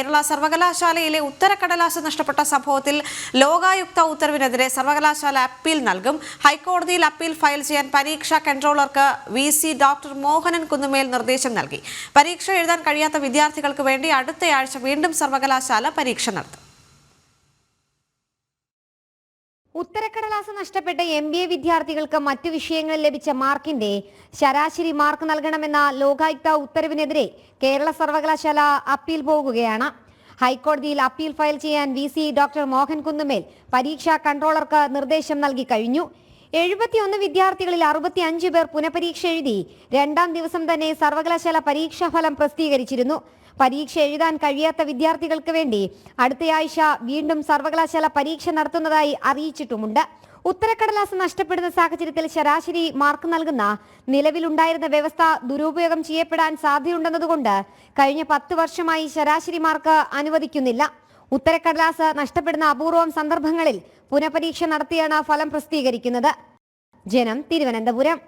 കേരള സർവകലാശാലയിലെ ഉത്തരക്കടലാസ് നഷ്ടപ്പെട്ട സംഭവത്തിൽ ലോകായുക്ത ഉത്തരവിനെതിരെ സർവകലാശാല അപ്പീൽ നൽകും. ഹൈക്കോടതിയിൽ അപ്പീൽ ഫയൽ ചെയ്യാൻ പരീക്ഷാ കൺട്രോളർക്ക് VC ഡോക്ടർ മോഹനൻ കുന്നുമേൽ നിർദ്ദേശം നൽകി. പരീക്ഷ എഴുതാൻ കഴിയാത്ത വിദ്യാർത്ഥികൾക്ക് വേണ്ടി അടുത്തയാഴ്ച വീണ്ടും സർവകലാശാല പരീക്ഷ നടത്തും. ഉത്തരക്കടലാസ് നഷ്ടപ്പെട്ട MBA വിദ്യാർത്ഥികൾക്ക് മറ്റു വിഷയങ്ങളിൽ ലഭിച്ച മാർക്കിന്റെ ശരാശരി മാർക്ക് നൽകണമെന്ന ലോകായുക്ത ഉത്തരവിനെതിരെ കേരള സർവകലാശാല അപ്പീൽ പോകുകയാണ്. ഹൈക്കോടതിയിൽ അപ്പീൽ ഫയൽ ചെയ്യാൻ VC ഡോക്ടർ മോഹൻ കുന്നുമേൽ പരീക്ഷാ കൺട്രോളർക്ക് നിർദ്ദേശം നൽകി കഴിഞ്ഞു. 71 വിദ്യാർത്ഥികളിൽ 65 പേർ പുനഃപരീക്ഷ എഴുതി രണ്ടാം ദിവസം തന്നെ സർവകലാശാല പരീക്ഷാഫലം പ്രസിദ്ധീകരിച്ചിരുന്നു. പരീക്ഷ എഴുതാൻ കഴിയാത്ത വിദ്യാർത്ഥികൾക്ക് വേണ്ടി അടുത്തയാഴ്ച വീണ്ടും സർവകലാശാല പരീക്ഷ നടത്തുന്നതായി അറിയിച്ചിട്ടുമുണ്ട്. ഉത്തരക്കടലാസ് നഷ്ടപ്പെടുന്ന സാഹചര്യത്തിൽ ശരാശരി മാർക്ക് നൽകുന്ന നിലവിലുണ്ടായിരുന്ന വ്യവസ്ഥ ദുരുപയോഗം ചെയ്യപ്പെടാൻ സാധ്യതയുണ്ടെന്നതുകൊണ്ട് കഴിഞ്ഞ 10 വർഷമായി ശരാശരി മാർക്ക് അനുവദിക്കുന്നില്ല. ഉത്തരക്കടലാസ് നഷ്ടപ്പെടുന്ന അപൂർവം സന്ദർഭങ്ങളിൽ പുനഃപരീക്ഷ നടത്തിയാണ് ഫലം പ്രസിദ്ധീകരിക്കുന്നത്. ജനം, തിരുവനന്തപുരം.